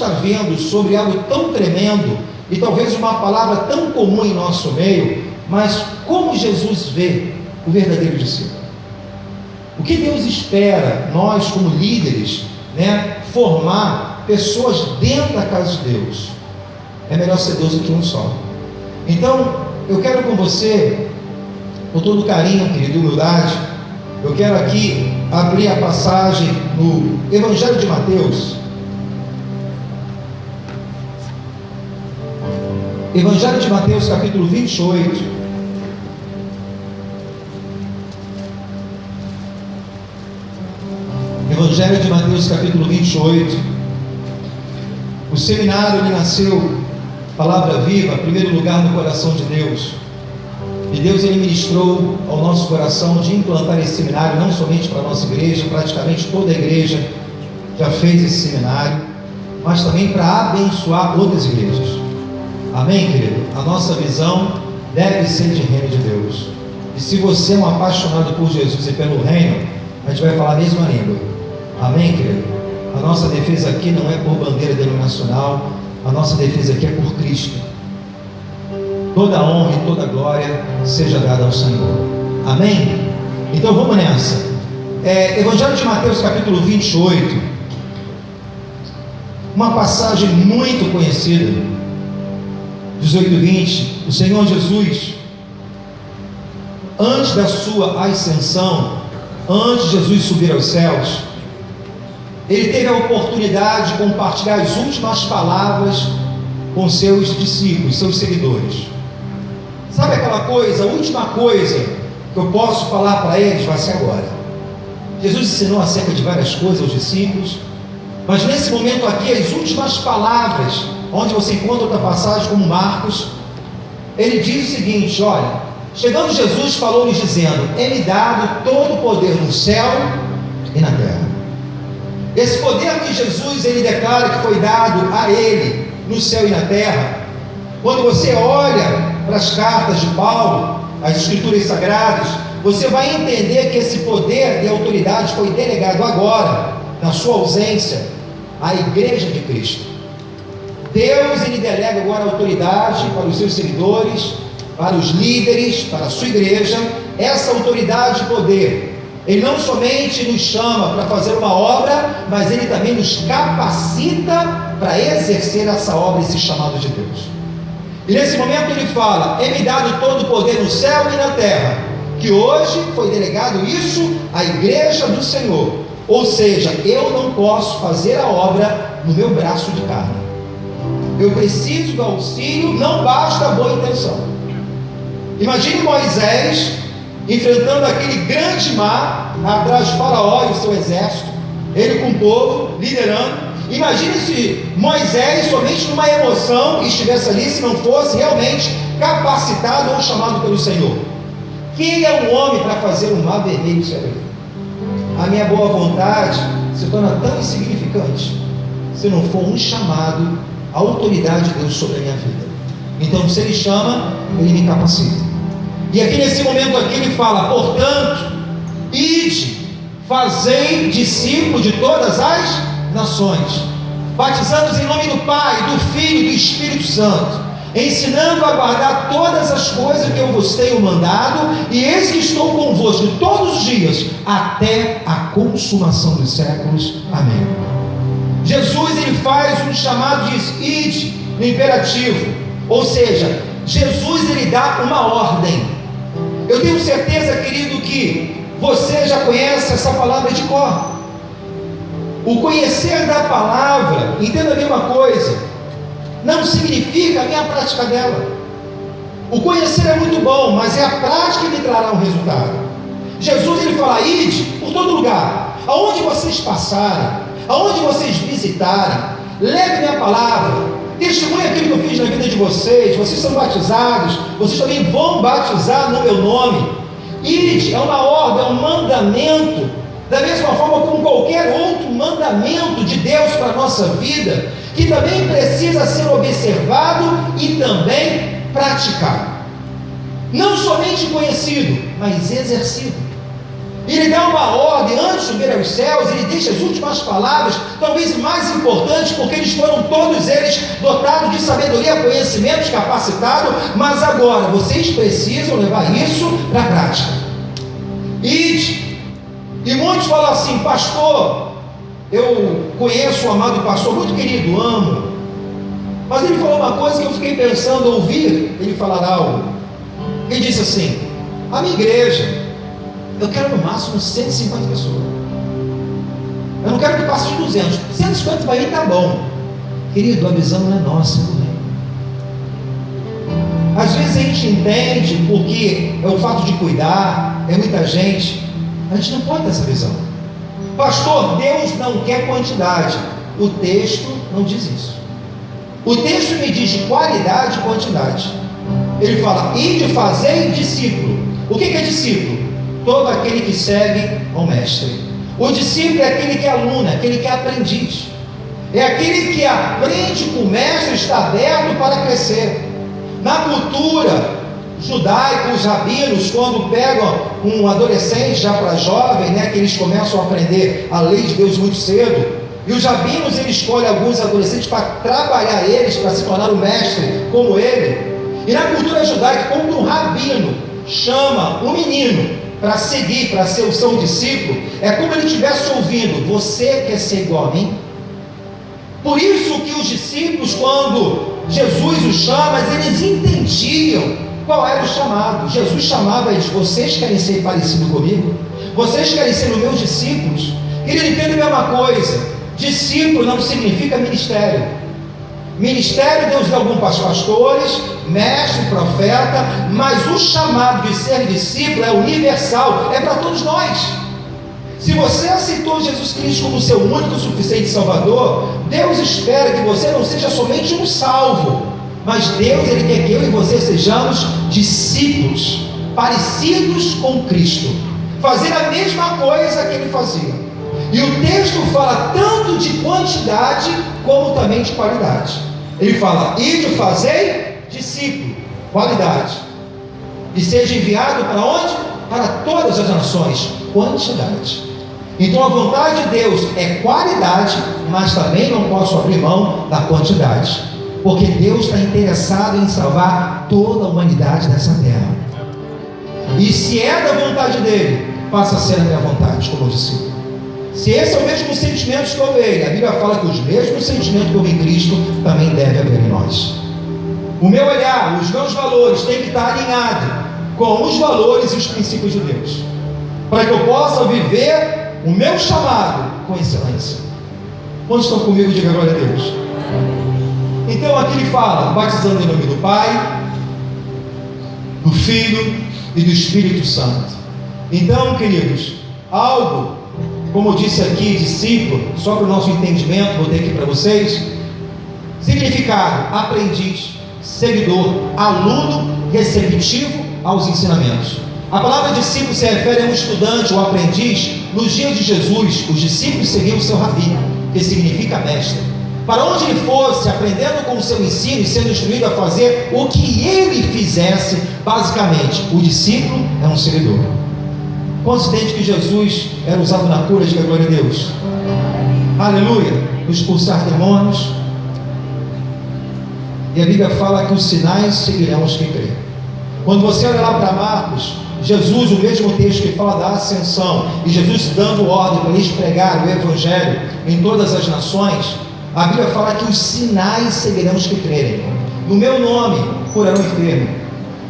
estar vendo sobre algo tão tremendo e talvez uma palavra tão comum em nosso meio, mas como Jesus vê o verdadeiro discípulo? O que Deus espera, nós como líderes, formar pessoas dentro da casa de Deus? É melhor ser Deus do que um só. Então, eu quero com você, com todo carinho, querido, e humildade, eu quero aqui abrir a passagem no Evangelho de Mateus. Evangelho de Mateus, capítulo 28. Evangelho de Mateus, capítulo 28. O seminário, ele nasceu, palavra viva, em primeiro lugar no coração de Deus. E Deus, ele ministrou ao nosso coração de implantar esse seminário, não somente para a nossa igreja, praticamente toda a igreja já fez esse seminário, mas também para abençoar outras igrejas. Amém, querido? A nossa visão deve ser de reino de Deus. E se você é um apaixonado por Jesus e pelo reino, a gente vai falar a mesma língua. Amém, querido? A nossa defesa aqui não é por bandeira denominacional, a nossa defesa aqui é por Cristo. Toda honra e toda glória seja dada ao Senhor. Amém? Então vamos nessa. Evangelho de Mateus, capítulo 28. Uma passagem muito conhecida. 18 e 20, o Senhor Jesus, antes da sua ascensão, antes de Jesus subir aos céus, ele teve a oportunidade de compartilhar as últimas palavras com seus discípulos, seus seguidores. Sabe aquela coisa, a última coisa que eu posso falar para eles vai ser agora. Jesus ensinou acerca de várias coisas aos discípulos, mas nesse momento aqui, as últimas palavras, onde você encontra outra passagem como Marcos, ele diz o seguinte: olha, chegando Jesus, falou-lhes dizendo: é-me dado todo o poder no céu e na terra. Esse poder que Jesus, ele declara que foi dado a ele no céu e na terra, quando você olha para as cartas de Paulo, as escrituras sagradas, você vai entender que esse poder e autoridade foi delegado agora, na sua ausência, à igreja de Cristo. Deus, ele delega agora a autoridade para os seus seguidores, para os líderes, para a sua igreja. Essa autoridade e poder, ele não somente nos chama para fazer uma obra, mas ele também nos capacita para exercer essa obra, esse chamado de Deus. E nesse momento ele fala: é-me dado todo o poder no céu e na terra, que hoje foi delegado isso à igreja do Senhor. Ou seja, eu não posso fazer a obra no meu braço de carne. Eu preciso do auxílio, não basta a boa intenção. Imagine Moisés enfrentando aquele grande mar, atrás de Faraó e o seu exército, ele com o povo, liderando. Imagine se Moisés, somente numa emoção, estivesse ali, se não fosse realmente capacitado ou chamado pelo Senhor. Quem é um homem para fazer um mar vermelho se abrir? A minha boa vontade se torna tão insignificante se não for um chamado, a autoridade de Deus sobre a minha vida. Então, se ele chama, ele me capacita. E aqui nesse momento aqui ele fala: portanto, ide, fazei discípulos de todas as nações, batizando-os em nome do Pai, do Filho e do Espírito Santo, ensinando a guardar todas as coisas que eu vos tenho mandado, e eis que estou convosco todos os dias, até a consumação dos séculos. Amém. Jesus, ele faz um chamado de ide, no imperativo, ou seja, Jesus, ele dá uma ordem. Eu tenho certeza, querido, que você já conhece essa palavra de cor. O conhecer da palavra, entenda bem uma coisa, não significa a minha prática dela. O conhecer é muito bom, mas é a prática que me trará um resultado. Jesus, ele fala: ide por todo lugar, aonde vocês passarem, aonde vocês visitarem, leve minha palavra, testemunhe aquilo que eu fiz na vida de vocês. Vocês são batizados, vocês também vão batizar no meu nome. Ide é uma ordem, é um mandamento, da mesma forma como qualquer outro mandamento de Deus para a nossa vida, que também precisa ser observado e também praticado. Não somente conhecido, mas exercido. E ele dá uma ordem antes de subir aos céus. Ele deixa as últimas palavras, talvez mais importantes, porque eles foram todos eles dotados de sabedoria, conhecimentos, capacitados. Mas agora vocês precisam levar isso para a prática. Ide. E muitos falam assim: pastor, eu conheço um amado pastor muito querido, amo. Mas ele falou uma coisa que eu fiquei pensando, ouvir ele falar algo. Ele disse assim: a minha igreja, eu quero no máximo 150 pessoas. Eu não quero que passe de 200. 150 para mim está bom. Querido, a visão não é nossa, não é? Às vezes a gente entende porque é o fato de cuidar, é muita gente. A gente não pode ter essa visão. Pastor, Deus não quer quantidade. O texto não diz isso. O texto me diz de qualidade e quantidade. Ele fala: ide fazer discípulo. O que é discípulo? Todo aquele que segue ao mestre. O discípulo é aquele que é aluno, aquele que é aprendiz. É aquele que aprende com o mestre, está aberto para crescer. Na cultura judaica, os rabinos, quando pegam um adolescente já para jovem, né, que eles começam a aprender a lei de Deus muito cedo, e os rabinos, eles escolhem alguns adolescentes para trabalhar eles, para se tornar o mestre como ele. E na cultura judaica, quando um rabino chama um menino para seguir, para ser o seu discípulo, é como ele estivesse ouvindo: você quer ser igual a mim? Por isso que os discípulos, quando Jesus os chama, eles entendiam qual era o chamado. Jesus chamava eles: vocês querem ser parecidos comigo? Vocês querem ser os meus discípulos? Querido, entenda a mesma coisa. Discípulo não significa ministério. Ministério Deus deu alguns pastores, mestre, profeta, mas o chamado de ser discípulo é universal, é para todos nós. Se você aceitou Jesus Cristo como seu único e suficiente Salvador, Deus espera que você não seja somente um salvo, mas Deus, Ele quer que eu e você sejamos discípulos, parecidos com Cristo, fazer a mesma coisa que Ele fazia. E o texto fala tanto de quantidade como também de qualidade. Ele fala: ide fazer discípulo, qualidade, e seja enviado para onde? Para todas as nações, quantidade. Então a vontade de Deus é qualidade, mas também não posso abrir mão da quantidade, porque Deus está interessado em salvar toda a humanidade dessa terra. E se é da vontade dele, passa a ser a minha vontade como discípulo. Se esse é o mesmo sentimento que houve ele, a Bíblia fala que os mesmos sentimentos que houve em Cristo também devem haver em nós. O meu olhar, os meus valores têm que estar alinhados com os valores e os princípios de Deus, para que eu possa viver o meu chamado com excelência. Quantos estão comigo? Diga glória a Deus. Então aqui ele fala: batizando em nome do Pai, do Filho e do Espírito Santo. Então, queridos, algo, como eu disse aqui, discípulo, só para o nosso entendimento, vou ter aqui para vocês: significado: aprendiz, seguidor, aluno, receptivo aos ensinamentos. A palavra discípulo se refere a um estudante ou aprendiz. Nos dias de Jesus, os discípulos seguiam o seu rabi, que significa mestre. Para onde ele fosse, aprendendo com o seu ensino e sendo instruído a fazer o que ele fizesse, basicamente, o discípulo é um seguidor. Quantos entendem que Jesus era usado na cura? Diga glória a Deus. Aleluia. No expulsar demônios. E a Bíblia fala que os sinais seguirão os que creem. Quando você olha lá para Marcos, Jesus, o mesmo texto que fala da ascensão, e Jesus dando ordem para eles pregar o Evangelho em todas as nações, a Bíblia fala que os sinais seguirão os que crerem. No meu nome curarão enfermo,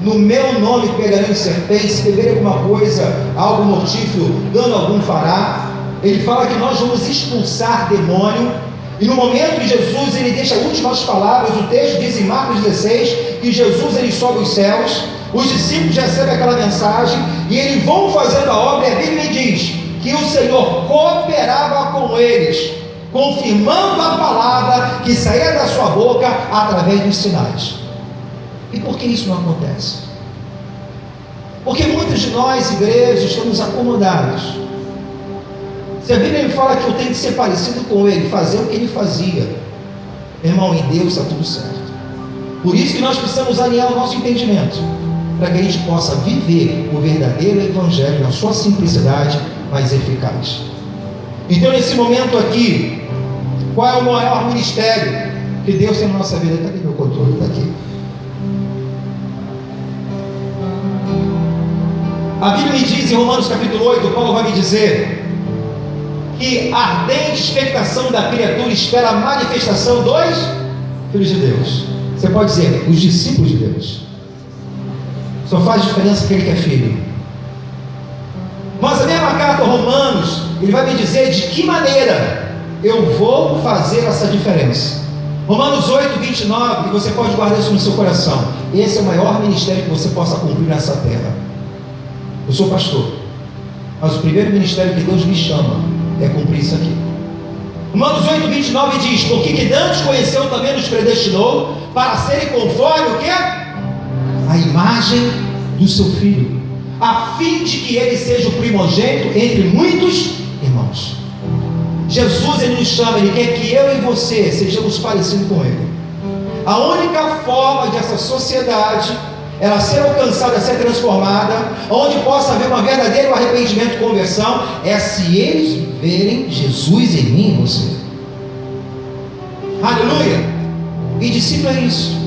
no meu nome pegarão serpentes, se beberem alguma coisa, algo mortífero, dano algum fará. Ele fala que nós vamos expulsar demônio. E no momento que Jesus ele deixa as últimas palavras, o texto diz em Marcos 16 que Jesus ele sobe os céus, os discípulos recebem aquela mensagem e eles vão fazendo a obra. E a Bíblia diz que o Senhor cooperava com eles, confirmando a palavra que saía da sua boca através dos sinais. E por que isso não acontece? Porque muitos de nós, igrejas, estamos acomodados. Se a Bíblia fala que eu tenho que ser parecido com ele, fazer o que ele fazia, irmão, em Deus está tudo certo. Por isso que nós precisamos alinhar o nosso entendimento, para que a gente possa viver o verdadeiro Evangelho na sua simplicidade mais eficaz. Então, nesse momento aqui, qual é o maior ministério que Deus tem na nossa vida? Cadê meu controle? Está aqui. A Bíblia me diz em Romanos capítulo 8, Paulo vai me dizer que a ardente expectação da criatura espera a manifestação dos filhos de Deus. Você pode dizer, os discípulos de Deus. Só faz diferença aquele que é filho. Mas a mesma carta aos Romanos, ele vai me dizer de que maneira eu vou fazer essa diferença. Romanos 8, 29, e você pode guardar isso no seu coração. Esse é o maior ministério que você possa cumprir nessa terra. Eu sou pastor, mas o primeiro ministério que Deus me chama é cumprir isso aqui. Romanos 8, 29 diz: porque que antes conheceu, também nos predestinou para serem conforme o quê? A imagem do seu Filho, a fim de que ele seja o primogênito entre muitos irmãos. Jesus, ele nos chama, ele quer que eu e você sejamos parecidos com ele. A única forma de essa sociedade ela ser alcançada, ser transformada, onde possa haver um verdadeiro arrependimento e conversão, é se eles verem Jesus em mim e você. Aleluia! E discípulo é isso.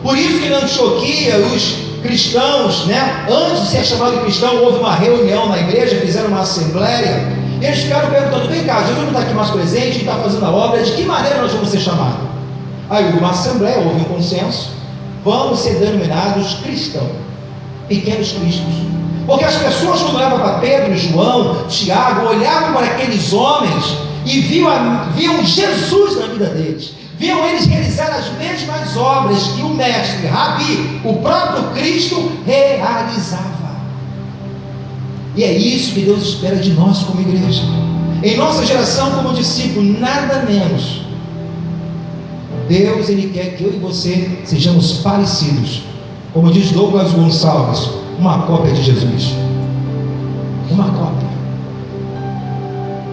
Por isso que na Antioquia, os cristãos, antes de ser chamado de cristão, houve uma reunião na igreja, fizeram uma assembleia, e eles ficaram perguntando: vem cá, Jesus não está aqui mais presente, ele está fazendo a obra, de que maneira nós vamos ser chamados? Aí houve uma assembleia, houve um consenso: vamos ser denominados cristãos, pequenos cristos. Porque as pessoas, quando olhavam para Pedro, João, Tiago, olhavam para aqueles homens e viam Jesus na vida deles, viam eles realizar as mesmas obras que o mestre, Rabi, o próprio Cristo, realizava. E é isso que Deus espera de nós como igreja, em nossa geração como discípulo, nada menos. Deus, ele quer que eu e você sejamos parecidos, como diz Douglas Gonçalves, uma cópia de Jesus. Uma cópia.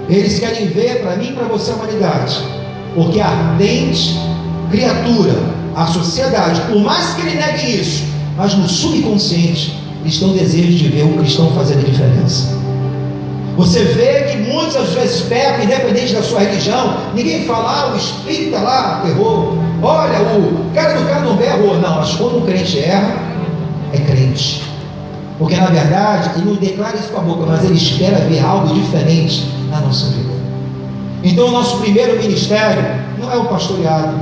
Eles querem ver para mim e para você a humanidade, porque a ardente criatura, a sociedade, por mais que ele negue isso, mas no subconsciente eles têm o desejo de ver o cristão fazendo a diferença. Você vê que muitos às vezes pecam, independente da sua religião. Ninguém fala: o espírita lá errou, olha, o cara do candomblé errou. Não, mas quando um crente erra, é crente, porque na verdade ele não declara isso com a boca, mas ele espera ver algo diferente na nossa vida. Então o nosso primeiro ministério não é o pastoreado,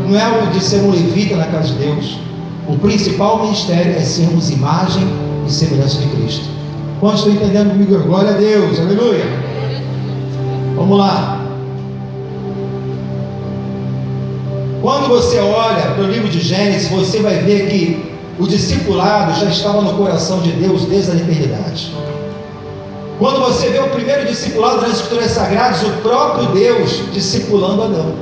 não é o de ser um levita na casa de Deus. O principal ministério é sermos imagem e semelhança de Cristo. Quantos estão entendendo comigo? Glória a Deus, aleluia. Vamos lá. Quando você olha para o livro de Gênesis, você vai ver que o discipulado já estava no coração de Deus desde a eternidade. Quando você vê o primeiro discipulado nas Escrituras Sagradas, o próprio Deus discipulando Adão.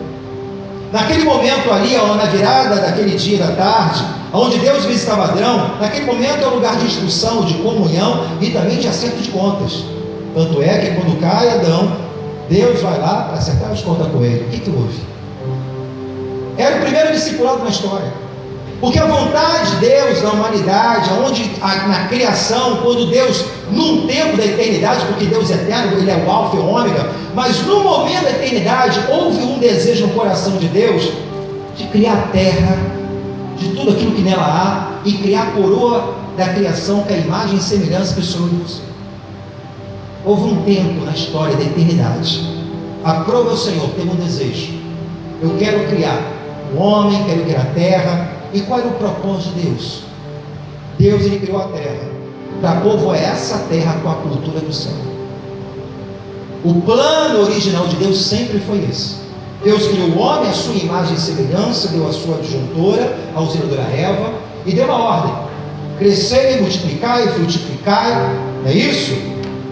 Naquele momento ali, na virada daquele dia da tarde, onde Deus visitava Adão, naquele momento é um lugar de instrução, de comunhão e também de acerto de contas. Tanto é que quando cai Adão, Deus vai lá para acertar as contas com ele. O que houve? Era o primeiro discipulado na história. Porque a vontade de Deus na humanidade, na criação, quando Deus, num tempo da eternidade, porque Deus é eterno, ele é o alfa e o ômega, mas no momento da eternidade, houve um desejo no coração de Deus de criar a terra, de tudo aquilo que nela há, e criar a coroa da criação, que é a imagem e semelhança que o Senhor usa. Houve um tempo na história da eternidade. Aprova o Senhor, teve um desejo: eu quero criar o homem, quero criar a terra. E qual era o propósito de Deus? Deus, ele criou a terra para povoar essa terra com a cultura do céu. O plano original de Deus sempre foi esse. Deus criou o homem à sua imagem e semelhança, deu a sua adjuntora, a auxiliadora Eva, e deu uma ordem: crescer e multiplicar e frutificar, não é isso?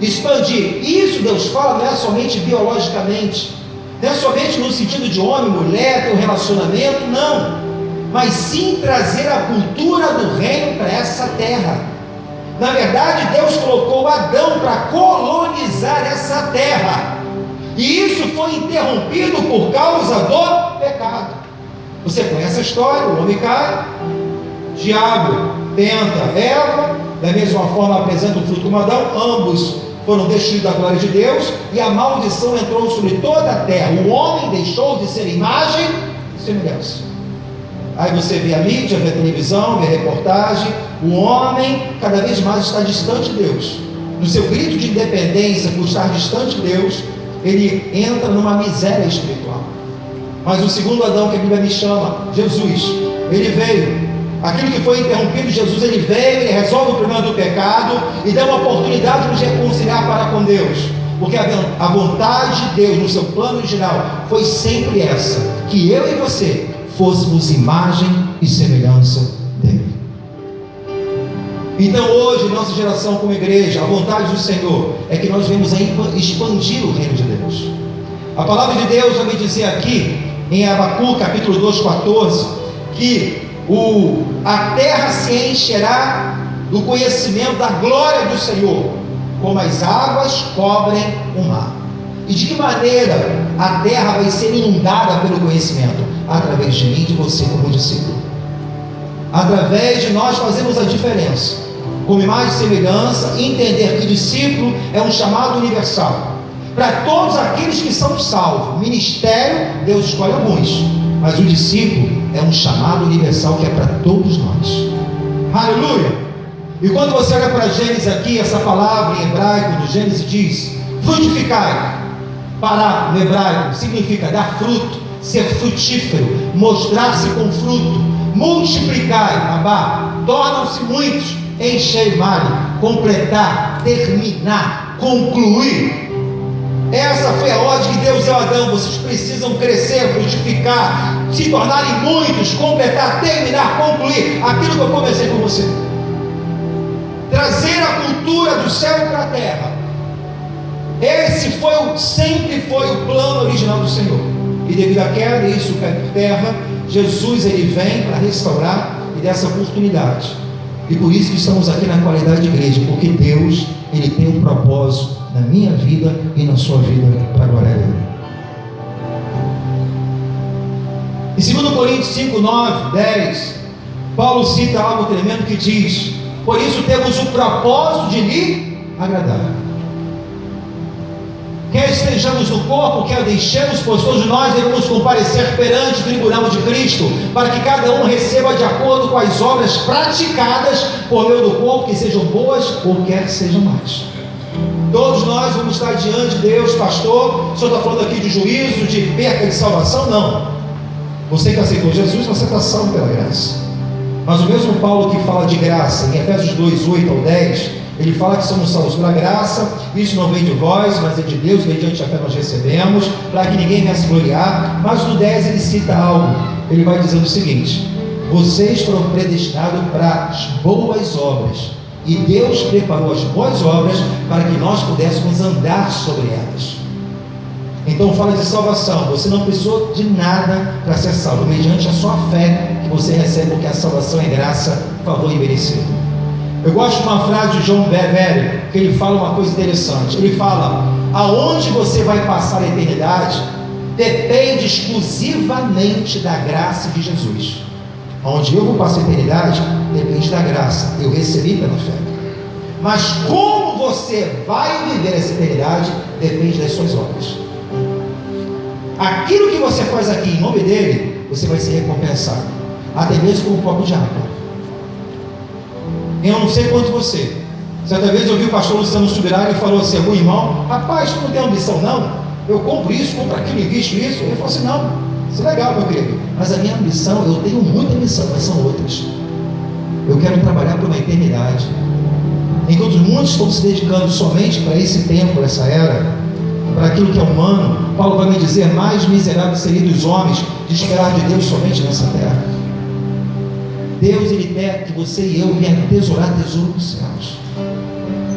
Expandir. Isso Deus fala, não é somente biologicamente, não é somente no sentido de homem, mulher, ter um relacionamento, não, mas sim trazer a cultura do reino para essa terra. Na verdade, Deus colocou Adão para colonizar essa terra, e isso foi interrompido por causa do pecado. Você conhece a história: o homem cai, diabo tenta Eva, da mesma forma apresenta o fruto como Adão, ambos foram destituídos da glória de Deus, e a maldição entrou sobre toda a terra. O homem deixou de ser imagem e semelhança. Aí você vê a mídia, vê a televisão, vê a reportagem. O homem cada vez mais está distante de Deus. No seu grito de independência, por estar distante de Deus, ele entra numa miséria espiritual. Mas o segundo Adão, que a Bíblia me chama, Jesus, ele veio. Aquilo que foi interrompido, Jesus, ele veio, ele resolve o problema do pecado e dá uma oportunidade de nos reconciliar para com Deus. Porque a vontade de Deus no seu plano original foi sempre essa: que eu e você fôssemos imagem e semelhança dele. Então hoje, nossa geração como igreja, a vontade do Senhor é que nós venhamos a expandir o reino de Deus. A palavra de Deus vai me dizer aqui em Abacu capítulo 2:14 que a terra se encherá do conhecimento da glória do Senhor, como as águas cobrem o mar. E de que maneira a terra vai ser inundada pelo conhecimento? Através de mim e de você como discípulo. Através de nós fazermos a diferença, como imagem e semelhança, entender que discípulo é um chamado universal para todos aqueles que são salvos. Ministério, Deus escolhe alguns, mas o discípulo é um chamado universal que é para todos nós. Aleluia! E quando você olha para Gênesis aqui, essa palavra em hebraico do Gênesis diz: frutificai. Pará no hebraico significa dar fruto, ser frutífero, mostrar-se com fruto. Multiplicai, abá, tornam-se muitos, encher male, completar, terminar, concluir. Essa foi a ordem que Deus deu a Adão: vocês precisam crescer, frutificar, se tornarem muitos, completar, terminar, concluir aquilo que eu comecei com você. Trazer a cultura do céu para a terra. Esse sempre foi o plano original do Senhor. E devido à queda, isso cai por terra. Jesus, ele vem para restaurar e dar essa oportunidade. E por isso que estamos aqui na qualidade de igreja, porque Deus, ele tem um propósito na minha vida e na sua vida, para a glória dele. Em 2 Coríntios 5, 9, 10, Paulo cita algo tremendo que diz: por isso temos o propósito de lhe agradar. Quer estejamos no corpo, quer deixemos, pois todos nós devemos comparecer perante o tribunal de Cristo, para que cada um receba de acordo com as obras praticadas por meio do corpo, que sejam boas ou quer sejam más. Todos nós vamos estar diante de Deus. Pastor, o senhor está falando aqui de juízo, de perca de salvação? Não. Você que aceitou Jesus, você está salvo pela graça. Mas o mesmo Paulo que fala de graça, em Efésios 2, 8 ao 10, ele fala que somos salvos pela graça. Isso não vem de vós, mas é de Deus, mediante a fé nós recebemos, para que ninguém venha se gloriar. Mas no 10 ele cita algo. Ele vai dizendo o seguinte: vocês foram predestinados para as boas obras, e Deus preparou as boas obras para que nós pudéssemos andar sobre elas. Então fala de salvação. Você não precisou de nada para ser salvo, mediante a sua fé que você recebe, porque a salvação é graça, favor e merecido. Eu gosto de uma frase de John Bevere, que ele fala uma coisa interessante. Ele fala: aonde você vai passar a eternidade depende exclusivamente da graça de Jesus. Onde eu vou passar a eternidade depende da graça, eu recebi pela fé. Mas como você vai viver essa eternidade depende das suas obras. Aquilo que você faz aqui em nome dele, você vai ser recompensado, até mesmo com um copo de água. Eu não sei quanto você. Certa vez eu vi o pastor Luciano Subirá, ele falou assim: algum irmão, rapaz, tu não tem ambição não? Eu compro isso, compro aquilo, invisto isso. Ele falou assim: não, isso é legal, meu querido, mas a minha ambição, eu tenho muita ambição, mas são outras. Eu quero trabalhar para uma eternidade. Enquanto muitos estão se dedicando somente para esse tempo, essa era, para aquilo que é humano, Paulo vai me dizer: mais miserável seria dos homens de esperar de Deus somente nessa terra. Deus, ele quer que você e eu venham tesourar tesouro dos céus,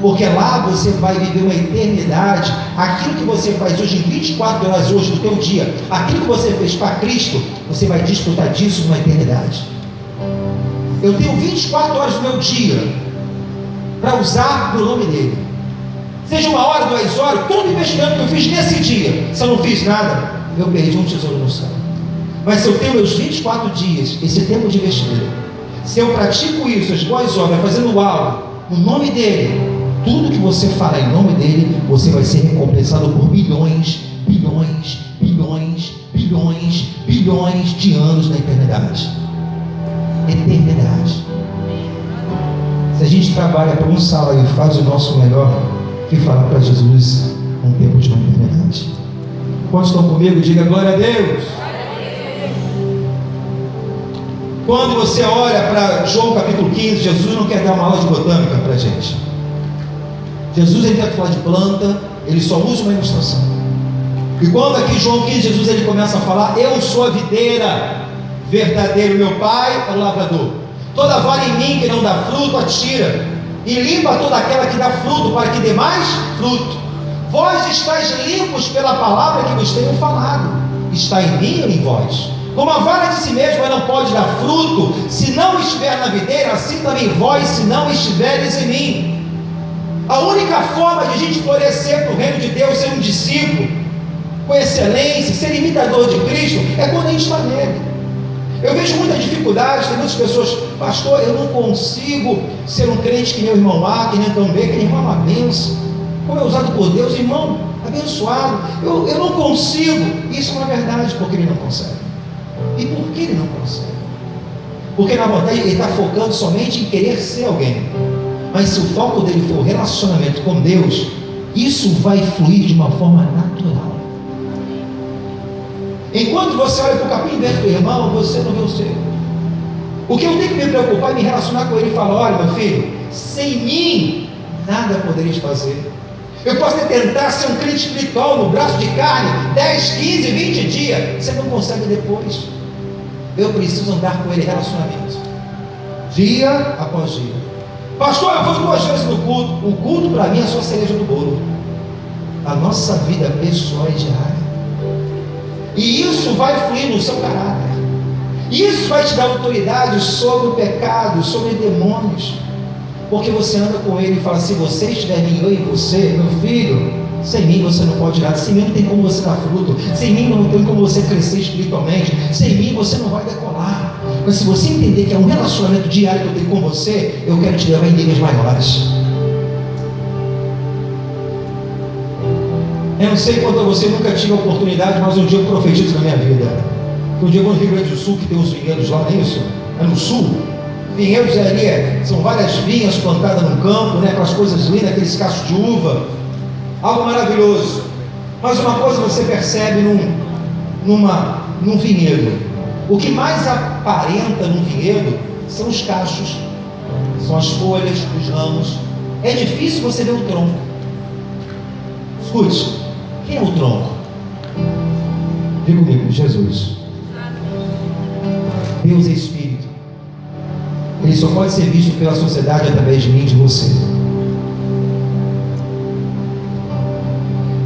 porque lá você vai viver uma eternidade. Aquilo que você faz hoje, em 24 horas hoje do teu dia, aquilo que você fez para Cristo, você vai desfrutar disso numa eternidade. Eu tenho 24 horas do meu dia para usar para o nome dele. Seja 1 hora, 2 horas, todo investimento que eu fiz nesse dia, se eu não fiz nada, eu perdi um tesouro no céu. Mas se eu tenho meus 24 dias, esse tempo de investimento, se eu pratico isso, as boas obras, fazendo algo no nome dele, tudo que você fará em nome dele, você vai ser recompensado por bilhões, bilhões, bilhões, bilhões, bilhões de anos na eternidade. Eternidade. Se a gente trabalha por um salário e faz o nosso melhor, que falar para Jesus um tempo de uma eternidade. Quantos estão comigo? Diga glória a Deus. Quando você olha para João capítulo 15, Jesus não quer dar uma aula de botânica para a gente. Jesus ele quer falar de planta, ele só usa uma ilustração. E quando aqui João 15, Jesus ele começa a falar: eu sou a videira verdadeira, meu pai é o lavrador. Toda vara em mim que não dá fruto, atira, e limpa toda aquela que dá fruto, para que dê mais fruto. Vós estáis limpos pela palavra que vos tenho falado. Está em mim ou em vós? Como a vara de si mesma não pode dar fruto se não estiver na videira, assim também vós, se não estiveres em mim. A única forma de a gente florescer para o reino de Deus, ser um discípulo com excelência, ser imitador de Cristo, é quando a gente está nele. Eu vejo muita dificuldade, tem muitas pessoas: pastor, eu não consigo ser um crente que nem o irmão A, que nem o irmão B, que nem o irmão A, benção. Como é usado por Deus, irmão, abençoado. Eu não consigo. Isso não é verdade, porque ele não consegue. E por que ele não consegue? Porque na verdade ele está focando somente em querer ser alguém. Mas se o foco dele for o relacionamento com Deus, isso vai fluir de uma forma natural. Enquanto você olha para o capim verde do irmão, você não vê o seu. O que eu tenho que me preocupar é me relacionar com ele e falar: olha, meu filho, sem mim nada podereis fazer. Eu posso tentar ser um crente espiritual no braço de carne 10, 15, 20 dias, você não consegue depois. Eu preciso andar com ele em relacionamento, dia após dia. Pastor, eu vou 2 vezes no culto. O culto para mim é só a cereja do bolo. A nossa vida pessoal é diária. E isso vai fluir no seu caráter. Isso vai te dar autoridade sobre o pecado, sobre demônios. Porque você anda com ele e fala: se você estiver em mim, eu em você, meu filho, sem mim você não pode nada. Sem mim não tem como você dar fruto. Sem mim não tem como você crescer espiritualmente. Sem mim você não vai decolar. Mas se você entender que é um relacionamento diário que eu tenho com você, eu quero te levar em níveis maiores. Eu não sei quanto a você, nunca tive a oportunidade, mas um dia eu profetizo na minha vida. Um dia eu vou no Rio Grande do Sul, que tem uns vinhedos lá, não é isso? É no sul. Vinhedos ali são várias vinhas plantadas no campo, né? Aquelas coisas lindas, aqueles cachos de uva. Algo maravilhoso. Mas uma coisa você percebe num vinhedo: o que mais aparenta num vinhedo são os cachos, são as folhas, os ramos. É difícil você ver o tronco. Escute, quem é o tronco? Diga comigo: Jesus. Deus é Espírito. Ele só pode ser visto pela sociedade através de mim e de você.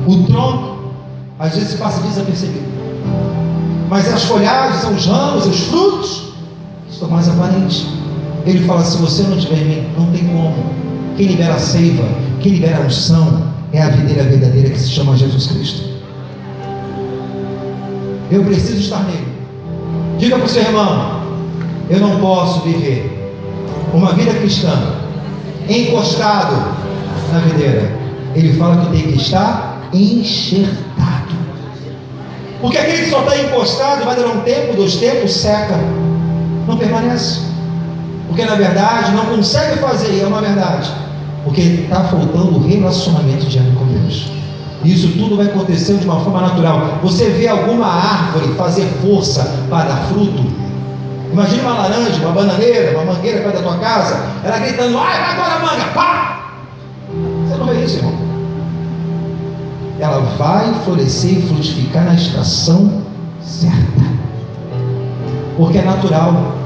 O tronco às vezes passa desapercebido, mas as folhagens, os ramos, os frutos estão mais aparentes. Ele fala: se você não tiver em mim, não tem como. Quem libera a seiva, quem libera a unção, é a videira verdadeira, que se chama Jesus Cristo. Eu preciso estar nele. Diga para o seu irmão: eu não posso viver uma vida cristã encostado na videira. Ele fala que tem que estar enxertado. Porque aquele que só está encostado vai durar um tempo, 2 tempos, seca, não permanece. Porque na verdade não consegue fazer, e é uma verdade, porque está faltando o relacionamento diário com Deus. Isso tudo vai acontecer de uma forma natural. Você vê alguma árvore fazer força para dar fruto? Imagina uma laranja, uma bananeira, uma mangueira perto da tua casa, ela gritando: ai, vai agora manga, pá! Você não vê isso, irmão? Ela vai florescer e frutificar na estação certa, porque é natural,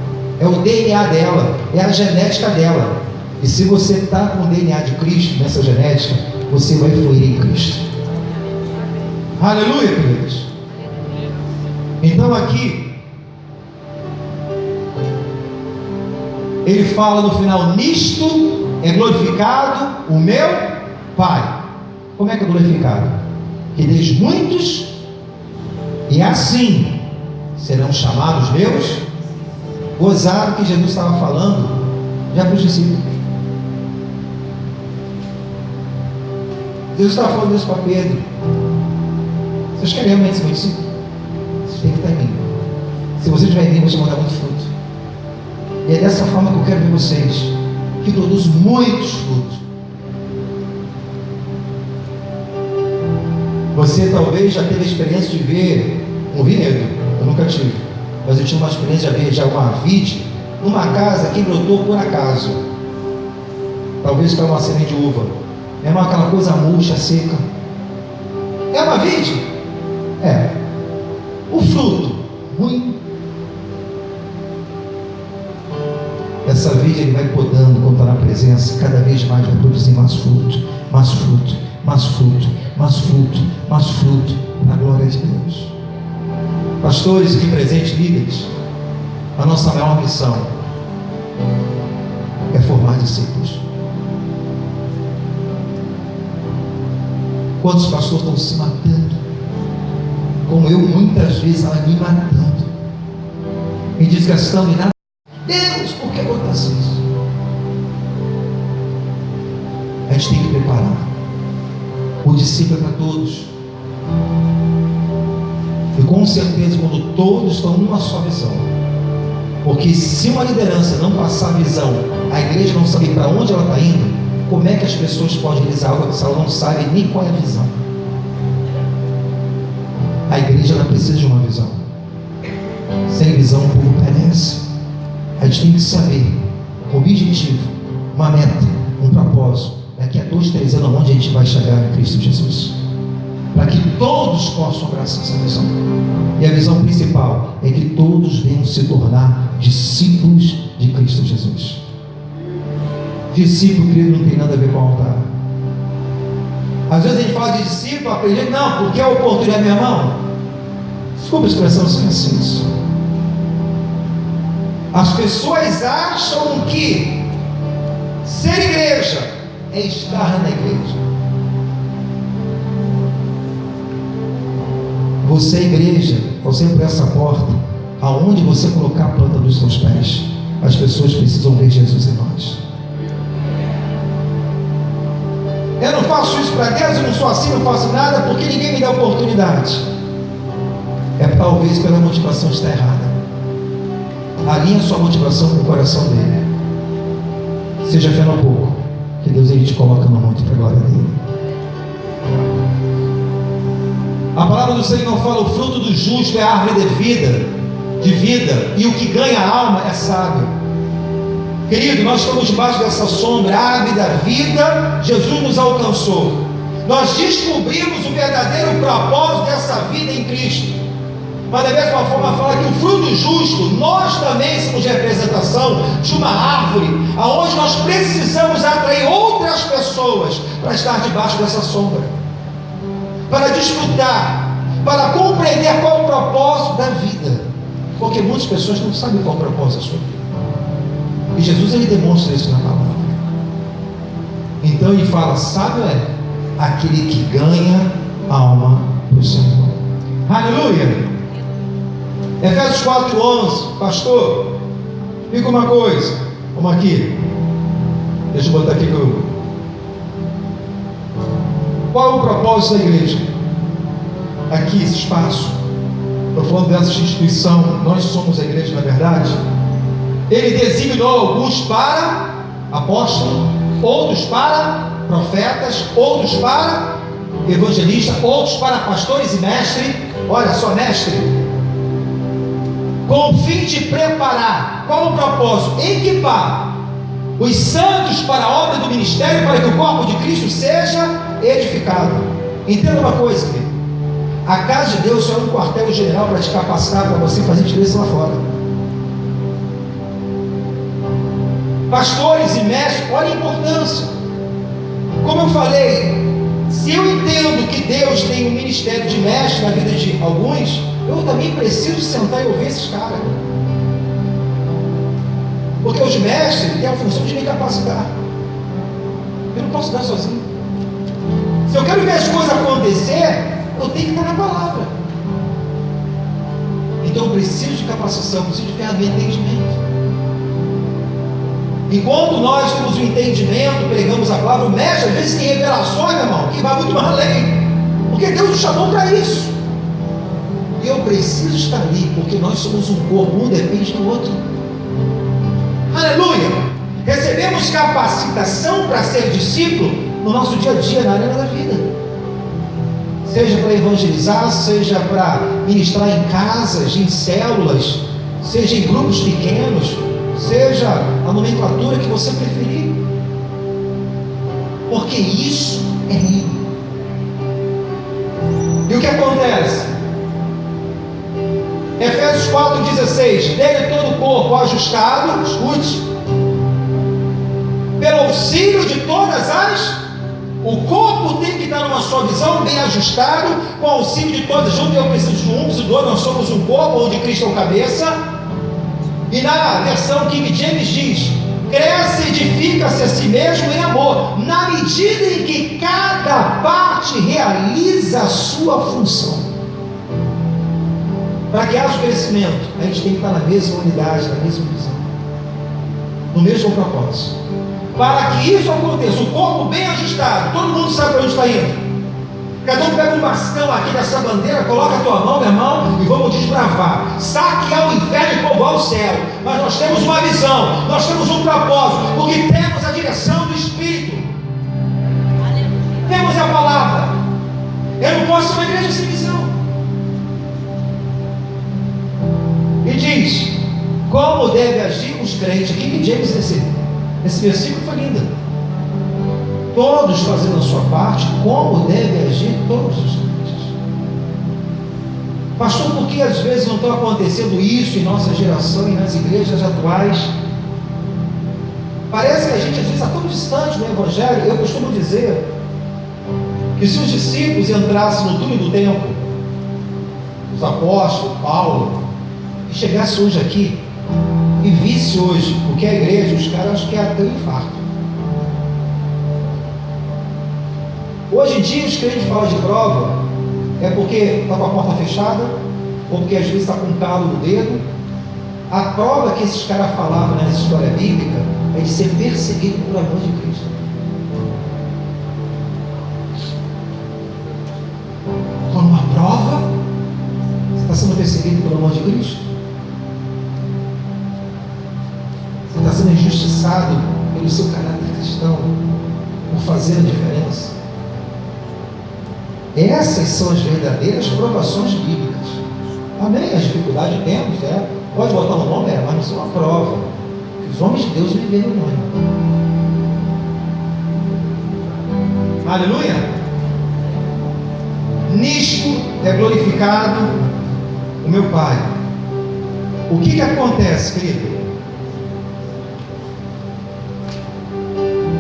é o DNA dela, é a genética dela. E se você está com o DNA de Cristo nessa genética, você vai fluir em Cristo. Aleluia, queridos. Então aqui ele fala no final: nisto é glorificado o meu Pai. Como é que é glorificado? Que deis muitos, e assim serão chamados meus. Gozaram que Jesus estava falando já para os discípulos. Jesus estava falando isso para Pedro. Vocês querem realmente ser meus discípulos? Vocês têm que estar em mim. Se vocês estiverem em mim, vocês vão dar muito fruto. E é dessa forma que eu quero ver vocês, que produzem muitos frutos. Você talvez já teve a experiência de ver um vinhedo. Eu nunca tive, mas eu tive uma experiência de ver já uma vide numa casa que brotou por acaso. Talvez para uma semente de uva. É aquela coisa murcha, seca. É uma vide? É. O fruto ruim. Essa vide ele vai podando quando está na presença, cada vez mais vai produzir mais fruto, mais fruto, mais fruto, mais fruto, mais fruto, na glória de Deus. Pastores aqui presentes, líderes, a nossa maior missão é formar discípulos. Quantos pastores estão se matando? Como eu muitas vezes me matando, me desgastando e nada. Deus, por que acontece isso? A gente tem que preparar. O discípulo é para todos. E com certeza, quando todos estão numa só visão, porque se uma liderança não passar a visão, a igreja não saber para onde ela está indo, como é que as pessoas podem realizar algo se ela não sabe nem qual é a visão? A igreja ela precisa de uma visão. Sem visão o povo perece. A gente tem que saber um objetivo, uma meta, um propósito. Daqui a 2, 3 anos, onde a gente vai chegar em Cristo Jesus, para que todos possam abraçar essa visão. E a visão principal é que todos venham se tornar discípulos de Cristo Jesus. Discípulo, querido, não tem nada a ver com altar. Às vezes a gente fala de discípulo, aprender, não, porque é oportunidade, meu irmão. Desculpa a expressão, não é assim isso. As pessoas acham que ser igreja é estar na igreja. Você é igreja, você por essa porta, aonde você colocar a planta dos seus pés, as pessoas precisam ver Jesus em nós. Eu não faço isso para Deus, eu não sou assim, não faço nada, porque ninguém me dá oportunidade. É talvez pela motivação está errada. Alinha sua motivação com o coração dele. Seja fé no pouco, que Deus ele te coloca no muito para a glória dele. A palavra do Senhor não fala: o fruto do justo é a árvore de vida, e o que ganha a alma é sábio. Querido, nós estamos debaixo dessa sombra, a árvore da vida. Jesus nos alcançou. Nós descobrimos o verdadeiro propósito dessa vida em Cristo. Mas da mesma forma fala que o fruto justo, nós também somos representação de uma árvore, aonde nós precisamos atrair outras pessoas para estar debaixo dessa sombra, para desfrutar, para compreender qual é o propósito da vida, porque muitas pessoas não sabem qual é o propósito da sua vida, e Jesus ele demonstra isso na palavra. Então ele fala: sábio é aquele que ganha a alma para o Senhor. Aleluia! Efésios 4:11, pastor, fica uma coisa, vamos aqui, deixa eu botar aqui qual é o propósito da igreja? Aqui, esse espaço, estou falando dessa instituição, nós somos a igreja na verdade. Ele designou alguns para apóstolos, outros para profetas, outros para evangelistas, outros para pastores e mestres. Olha só, mestre, com o fim de preparar, qual o propósito? Equipar os santos para a obra do ministério, para que o corpo de Cristo seja edificado. Entenda uma coisa, querido: a casa de Deus só é um quartel-general para te capacitar para você fazer diferença lá fora. Pastores e mestres, olha a importância. Como eu falei, se eu entendo que Deus tem um ministério de mestre na vida de alguns, eu também preciso sentar e ouvir esses caras, porque os mestres têm a função de me capacitar. Eu não posso dar sozinho. Se eu quero ver as coisas acontecer, eu tenho que estar na palavra. Então eu preciso de capacitação, preciso de ferramenta de entendimento. Enquanto nós temos o entendimento, pregamos a palavra, o mestre às vezes tem revelações, meu irmão, que vai muito mais além, porque Deus nos chamou para isso. E eu preciso estar ali, porque nós somos um corpo, um depende do outro. Aleluia! Recebemos capacitação para ser discípulo no nosso dia a dia, na arena da vida. Seja para evangelizar, seja para ministrar em casas, em células, seja em grupos pequenos, seja a nomenclatura que você preferir. Porque isso é lindo. E o que acontece? Efésios 4,16: dele todo o corpo ajustado, escute, pelo auxílio de todas as... O corpo tem que estar numa sua visão bem ajustado, com o auxílio de todas. Junto eu preciso de um, preciso de dois, nós somos um corpo, onde Cristo é o cabeça. E na versão King James diz: cresce e edifica-se a si mesmo em amor, na medida em que cada parte realiza a sua função. Para que haja crescimento, a gente tem que estar na mesma unidade, na mesma visão, no mesmo propósito. Para que isso aconteça, o corpo bem ajustado, todo mundo sabe para onde está indo. Cada um pega um bastão aqui dessa bandeira, coloca a tua mão, meu irmão, e vamos desbravar, saquear o inferno e povoar o céu. Mas nós temos uma visão, nós temos um propósito, porque temos a direção do Espírito, temos a palavra. Eu não posso ser uma igreja sem visão. E diz como deve agir os crentes. Aqui em James, esse versículo foi lindo. Todos fazendo a sua parte, como deve agir todos os crentes. Pastor, por que às vezes não está acontecendo isso em nossa geração e nas igrejas atuais? Parece que a gente às vezes está tão distante do Evangelho. Eu costumo dizer que se os discípulos entrassem no túnel do tempo, os apóstolos, Paulo, e chegasse hoje aqui e visse hoje o que é a igreja, os caras acham que é até um infarto. Hoje em dia os crentes falam de prova, é porque está com a porta fechada, ou porque às vezes está com um calo no dedo. A prova que esses caras falavam nessa história bíblica é de ser perseguido por amor de Cristo. Então, numa prova, você está sendo perseguido pelo amor de Cristo? Você está sendo injustiçado pelo seu caráter cristão, por fazer a diferença? Essas são as verdadeiras provações bíblicas. Amém? As dificuldades temos, pode botar no nome, mas não são uma prova. Os homens de Deus viveram muito. Aleluia! Nisto é glorificado o meu Pai. O que acontece, querido?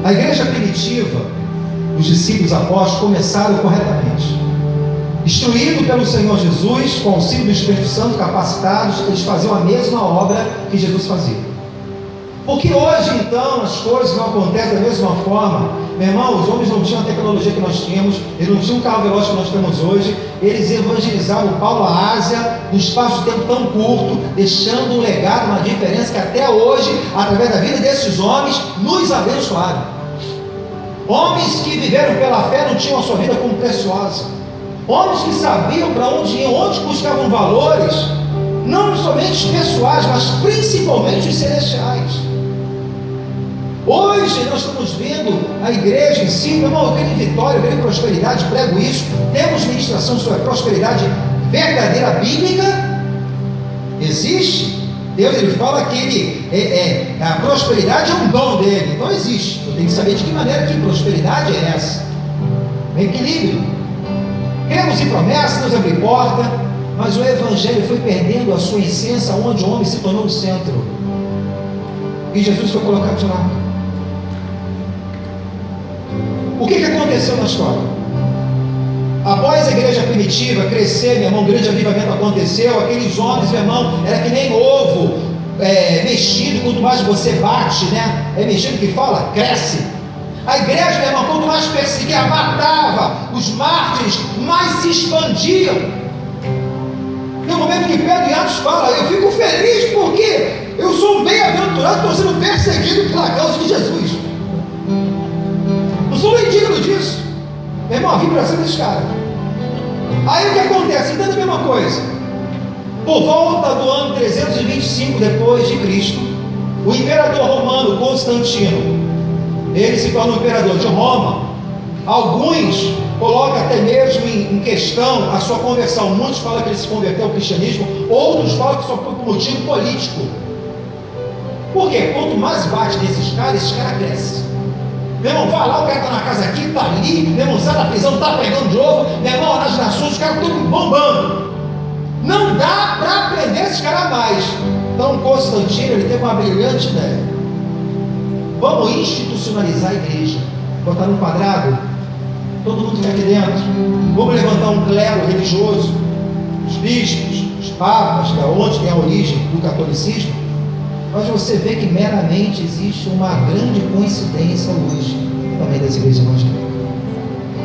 A igreja primitiva, os discípulos apóstolos começaram corretamente, instruídos pelo Senhor Jesus, com o auxílio do Espírito Santo, capacitados, eles faziam a mesma obra que Jesus fazia. Porque hoje então as coisas não acontecem da mesma forma. Meu irmão, os homens não tinham a tecnologia que nós tínhamos, eles não tinham o carro veloz que nós temos hoje. Eles evangelizaram o Paulo à Ásia num espaço de tempo tão curto, deixando um legado, uma diferença que até hoje, através da vida desses homens, nos abençoaram. Homens que viveram pela fé, não tinham a sua vida como preciosa. Homens que sabiam para onde iam, onde buscavam valores, não somente pessoais, mas principalmente os celestiais. Hoje nós estamos vendo a igreja em si, meu irmão, eu creio em vitória, eu creio em prosperidade, prego isso. Temos ministração sobre a prosperidade verdadeira bíblica. Existe. Deus, ele fala que a prosperidade é um dom dele, então existe. Eu tenho que saber de que maneira que prosperidade é essa. Equilíbrio. Cremos em promessas, Deus abre porta, mas o Evangelho foi perdendo a sua essência, onde o homem se tornou o centro. E Jesus foi colocado de lado. O que aconteceu na história? Após a igreja primitiva crescer, meu irmão, um grande avivamento aconteceu. Aqueles homens, meu irmão, era que nem ovo mexido. Quanto mais você bate, é mexido que fala, cresce. A igreja, meu irmão, quanto mais perseguia, matava os mártires, mais se expandiam. No momento que Pedro e Atos fala, eu fico feliz porque eu sou um bem-aventurado torturados, estão sendo perseguidos pela causa de Jesus. Não sou nem digno disso. Meu irmão, vim para cima desses caras. Aí o que acontece? Entenda a mesma coisa. Por volta do ano 325 depois de Cristo, o imperador romano Constantino, ele se torna o imperador de Roma. Alguns colocam até mesmo em questão a sua conversão. Muitos falam que ele se converteu ao cristianismo, outros falam que só foi por motivo político. Por quê? Quanto mais bate nesses caras, esses caras crescem. Meu irmão, vai lá, o cara está na casa aqui, está ali, meu irmão, sai da prisão, está pegando de novo, meu irmão, nas nações, os caras estão bombando. Não dá para prender esses caras mais. Então Constantino, ele teve uma brilhante ideia. Vamos institucionalizar a igreja. Botar num quadrado, todo mundo fica aqui dentro. Vamos levantar um clero religioso, os bispos, os papas, da onde tem a origem do catolicismo. Mas você vê que meramente existe uma grande coincidência hoje também das igrejas evangélicas.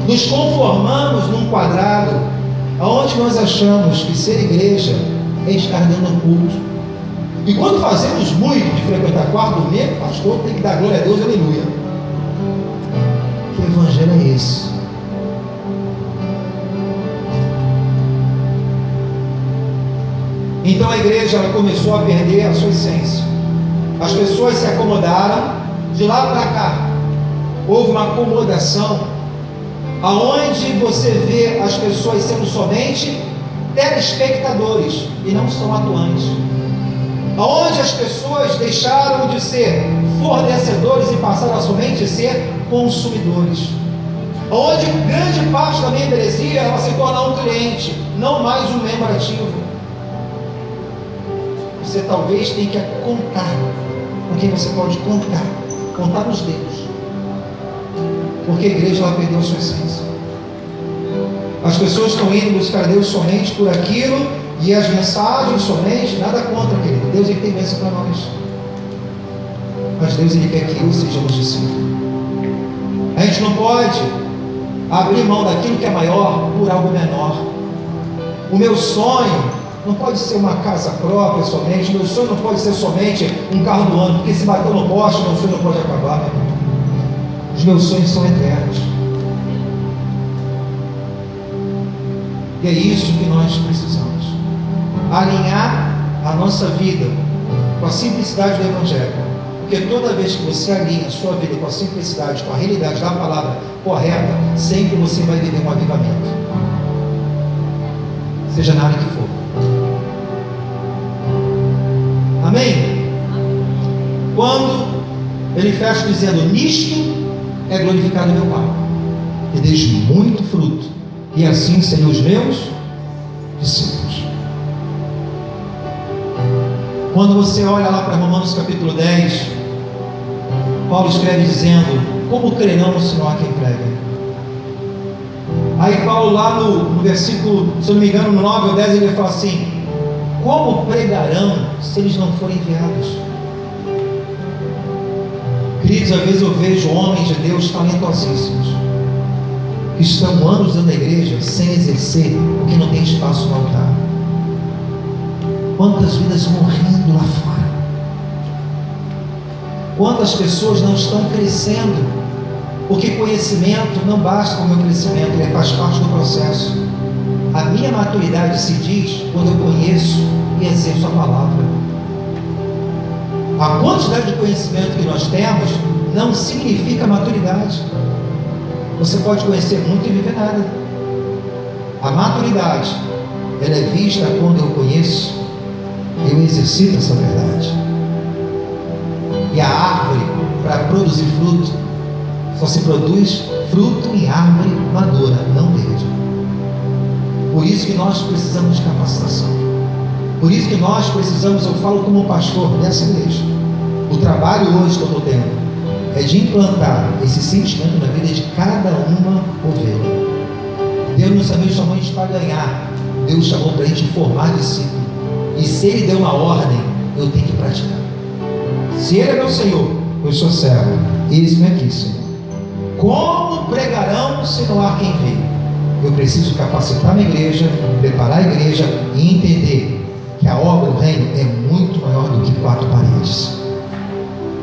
Nos conformamos num quadrado onde nós achamos que ser igreja é estar dando um culto. E quando fazemos muito de frequentar quarto domingo, pastor tem que dar glória a Deus, aleluia. Que evangelho é esse? Então a igreja ela começou a perder a sua essência. As pessoas se acomodaram. De lá para cá houve uma acomodação, aonde você vê as pessoas sendo somente telespectadores e não são atuantes, aonde as pessoas deixaram de ser fornecedores e passaram a somente ser consumidores, aonde grande parte da membresia ela se torna um cliente, não mais um membro ativo. Você talvez tenha que contar com quem você pode contar nos dedos, porque a igreja ela perdeu sua essência. As pessoas estão indo buscar Deus somente por aquilo, e as mensagens somente, nada contra, querido. Deus ele tem bênção para nós, mas Deus ele quer que eu sejamos discípulos. A gente não pode abrir mão daquilo que é maior por algo menor. O meu sonho não pode ser uma casa própria somente, meu sonho não pode ser somente um carro do ano, porque se bater no poste, meu sonho não pode acabar, meu irmão. Os meus sonhos são eternos. E é isso que nós precisamos. Alinhar a nossa vida com a simplicidade do Evangelho. Porque toda vez que você alinha a sua vida com a simplicidade, com a realidade da palavra correta, sempre você vai viver um avivamento. Seja na área que for. Amém? Quando ele fecha dizendo: nisto é glorificado meu Pai, que deixe muito fruto, e assim serão os meus discípulos. Quando você olha lá para Romanos capítulo 10, Paulo escreve dizendo: como crerão se não há quem pregue? Aí Paulo lá no versículo, se eu não me engano, no 9 ou 10, ele fala assim: como pregarão se eles não forem enviados? Queridos, às vezes eu vejo homens de Deus talentosíssimos, que estão anos dentro da igreja sem exercer, porque não tem espaço no altar. Quantas vidas morrendo lá fora? Quantas pessoas não estão crescendo? Porque conhecimento não basta com o meu crescimento, ele faz parte do processo. A minha maturidade se diz quando eu conheço e exerço a palavra. A quantidade de conhecimento que nós temos não significa maturidade. Você pode conhecer muito e viver nada. A maturidade, ela é vista quando eu conheço e eu exercito essa verdade. E a árvore, para produzir fruto, só se produz fruto em árvore madura, não verde. Por isso que nós precisamos de capacitação. Por isso que nós precisamos, eu falo como pastor dessa igreja, o trabalho hoje que eu estou tendo é de implantar esse sentimento na vida de cada uma ovelha. Deus não chamou a gente para ganhar, Deus chamou para a gente formar discípulo. E se Ele deu uma ordem, eu tenho que praticar. Se Ele é meu Senhor, eu sou servo, eis-me aqui, Senhor. Como pregarão se não há quem vê? Eu preciso capacitar minha igreja, preparar a igreja e entender que a obra do reino é muito maior do que 4 paredes.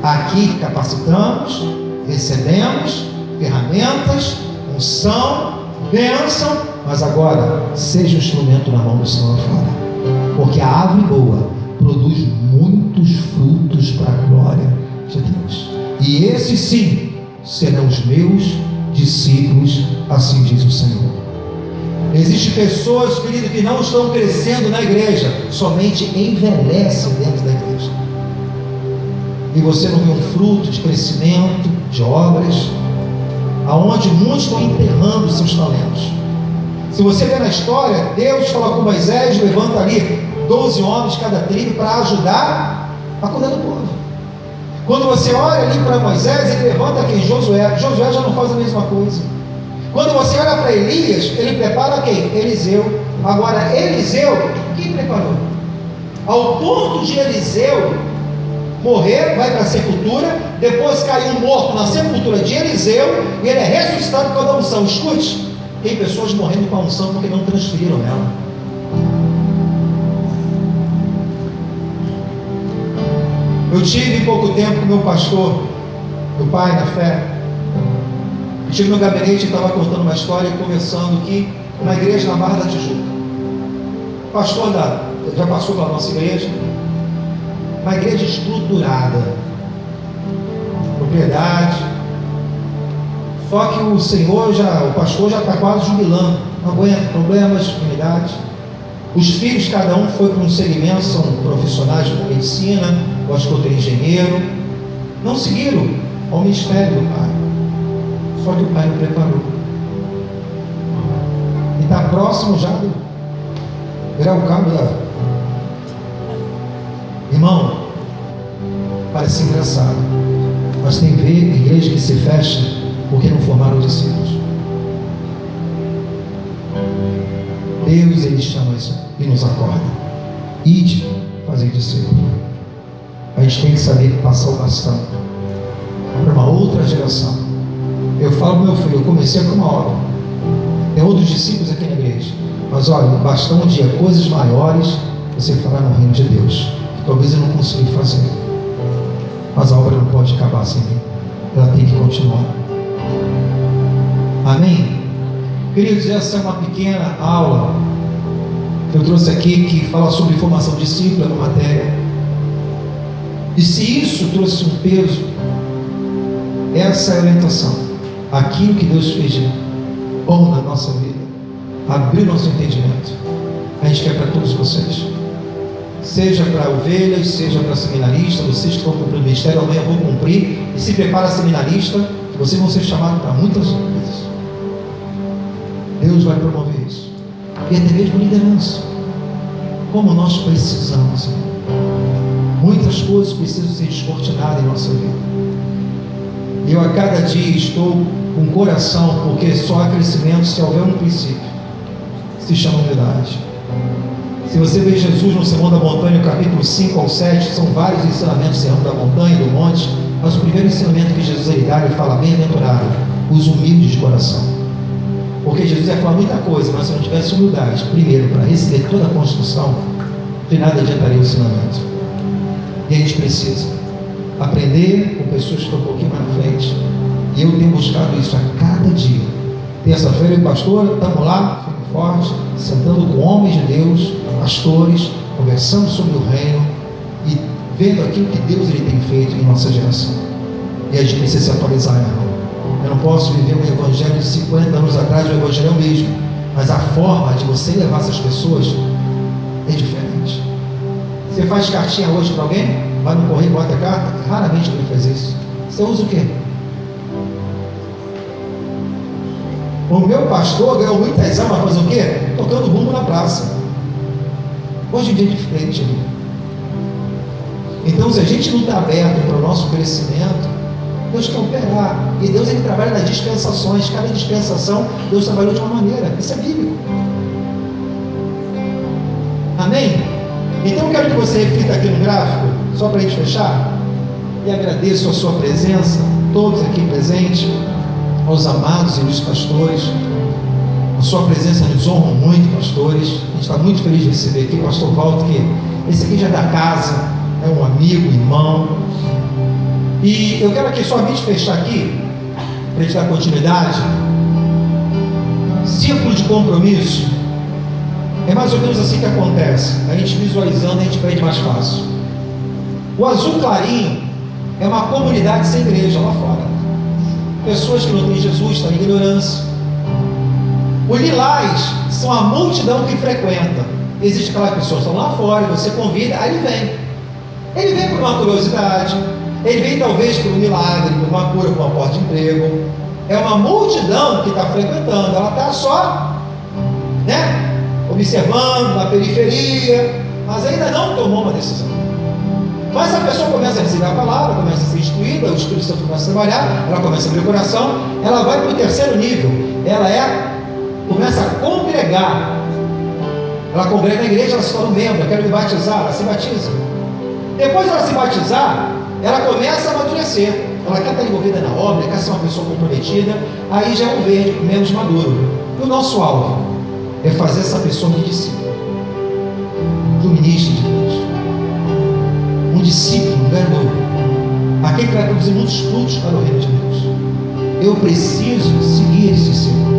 Aqui capacitamos, recebemos ferramentas, unção, bênção, mas agora seja um instrumento na mão do Senhor fora, porque a árvore boa produz muitos frutos para a glória de Deus, e esses sim serão os meus discípulos, assim diz o Senhor. Existem pessoas, querido, que não estão crescendo na igreja, somente envelhecem dentro da igreja, e você não vê um fruto de crescimento, de obras, aonde muitos estão enterrando seus talentos. Se você ver na história, Deus fala com Moisés, levanta ali 12 homens cada tribo para ajudar a cuidar do povo. Quando você olha ali para Moisés, ele levanta quem? Josué. Josué já não faz a mesma coisa. Quando você olha para Elias, ele prepara quem? Eliseu. Agora, Eliseu, quem preparou? Ao ponto de Eliseu morrer, vai para a sepultura, depois caiu morto na sepultura de Eliseu, e ele é ressuscitado por causa da unção. Escute, tem pessoas morrendo com a unção porque não transferiram ela. Eu tive pouco tempo com meu pastor, meu pai na fé. Eu estive no gabinete e estava contando uma história e conversando aqui na igreja na Barra da Tijuca. O pastor já passou pela nossa igreja, uma igreja estruturada, propriedade. Só que o pastor já está quase jubilando, não aguenta problemas, unidade. Os filhos, cada um foi para um segmento, são profissionais da medicina, o pastor tem engenheiro, não seguiram ao ministério do pai. Só que o pai não preparou. E está próximo já de virar o cabo da... Irmão, parece engraçado, mas tem igreja que se fecha porque não formaram discípulos. Deus, Ele chama isso e nos acorda. Ide, fazer discípulo. A gente tem que saber passar o bastão para uma outra geração. Eu falo para meu filho, eu comecei com uma obra, tem outros discípulos aqui na igreja, mas olha, o bastão um dia, coisas maiores você fará no reino de Deus. Talvez eu não consiga fazer, mas a obra não pode acabar sem mim, ela tem que continuar. Amém? Queridos, essa é uma pequena aula que eu trouxe aqui, que fala sobre formação discípula na matéria. E se isso trouxe um peso, essa é a orientação. Aquilo que Deus fez de bom na nossa vida, abriu nosso entendimento, a gente quer para todos vocês, seja para ovelhas, seja para seminaristas. Vocês que estão cumprindo o ministério, amanhã vão cumprir, e se prepara seminarista, que vocês vão ser chamados para muitas coisas. Deus vai promover isso, e até mesmo liderança, como nós precisamos. Muitas coisas precisam ser descortinadas em nossa vida, e eu a cada dia estou com o coração, porque só há crescimento se houver um princípio, se chama humildade. Se você vê Jesus no Sermão da Montanha, capítulo 5 ao 7, são vários ensinamentos do Sermão da Montanha, do monte, mas o primeiro ensinamento que Jesus ele dá, ele fala: bem-aventurado os humildes de coração. Porque Jesus ia falar muita coisa, mas se não tivesse humildade, primeiro, para receber toda a construção, de nada adiantaria o ensinamento. E a gente precisa aprender com pessoas que estão um pouquinho mais na frente, e eu tenho buscado isso a cada dia. Terça-feira, eu e o pastor, estamos lá, firme e forte, sentando com homens de Deus, pastores, conversando sobre o reino e vendo aquilo que Deus ele tem feito em nossa geração. E a gente precisa se atualizar, irmão. Eu não posso viver um evangelho de 50 anos atrás, o evangelho é o mesmo, mas a forma de você levar essas pessoas é diferente. Você faz cartinha hoje para alguém, vai no correio, bota a carta, raramente alguém faz isso. Você usa o quê? O meu pastor ganhou muitas almas, fazer o quê? Tocando bumbo na praça. Hoje em dia é diferente. Então, se a gente não está aberto para o nosso crescimento, Deus quer operar. E Deus ele trabalha nas dispensações. Cada dispensação, Deus trabalhou de uma maneira. Isso é bíblico. Amém? Então, eu quero que você reflita aqui no gráfico, só para a gente fechar. E agradeço a sua presença, todos aqui presentes, aos amados e os pastores. A sua presença nos honra muito, pastores. A gente está muito feliz de receber aqui o pastor Walter, que esse aqui já é da casa, é um amigo, irmão. E eu quero aqui somente fechar aqui, para a gente dar continuidade. Círculo de compromisso é mais ou menos assim que acontece. A gente visualizando, a gente aprende mais fácil. O azul clarinho é uma comunidade sem igreja lá fora. Pessoas que não têm Jesus, estão em ignorância. O lilás são a multidão que frequenta. Existe aquelas pessoas que estão lá fora, e você convida, aí ele vem. Ele vem por uma curiosidade, ele vem talvez por um milagre, por uma cura, por uma porta de emprego. É uma multidão que está frequentando, ela está só, observando na periferia, mas ainda não tomou uma decisão. Mas a pessoa começa a receber a palavra, começa a ser instruída, o Espírito Santo começa a trabalhar, ela começa a abrir o coração, ela vai para o terceiro nível, começa a congregar. Ela congrega na igreja, ela se torna um membro, ela quer me batizar, ela se batiza. Depois ela se batizar, ela começa a amadurecer. Ela quer estar envolvida na obra, quer ser uma pessoa comprometida, aí já é um verde, menos maduro. E o nosso alvo é fazer essa pessoa um discípulo, um ministro de Deus, um discípulo, um garoto, aquele que vai produzir muitos frutos para o reino de Deus. Eu preciso seguir esse discípulo.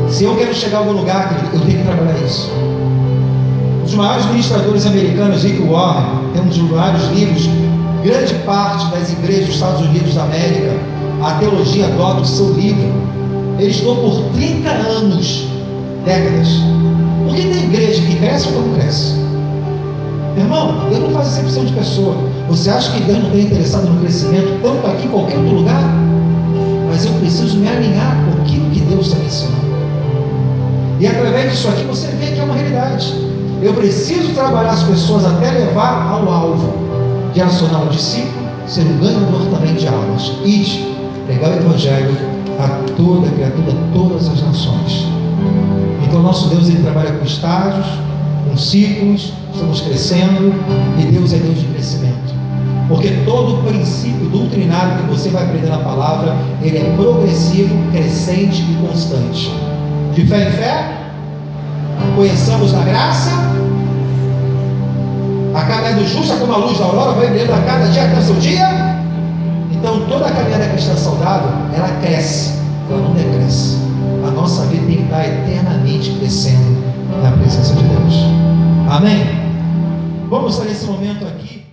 Se eu quero chegar a algum lugar, querido, eu tenho que trabalhar isso. Um dos maiores ministradores americanos, Rick Warren, tem um dos vários livros. Grande parte das igrejas dos Estados Unidos da América, a teologia adota o seu livro. Ele estudou por 30 anos, décadas. Por que tem igreja que cresce ou não cresce? Meu irmão, Deus não faz exceção de pessoa. Você acha que Deus não está interessado no crescimento, tanto aqui em qualquer outro lugar? Mas eu preciso me alinhar com aquilo que Deus está me ensinando. E através disso aqui você vê que é uma realidade. Eu preciso trabalhar as pessoas até levar ao alvo de acionar o discípulo, ser um ganhador também de almas. Ide, pregar o Evangelho a toda criatura, a todas as nações. Então nosso Deus, ele trabalha com estágios, com ciclos, estamos crescendo, e Deus é Deus de crescimento. Porque todo o princípio doutrinário que você vai aprender na palavra, ele é progressivo, crescente e constante. De fé em fé, conheçamos a graça. A caminhada do justo é como a luz da aurora, vai brilhando a cada dia até o seu dia. Então toda a caminhada cristã saudável, ela cresce, ela não decresce. A nossa vida tem que estar eternamente crescendo na presença de Deus. Amém? Vamos estar nesse momento aqui.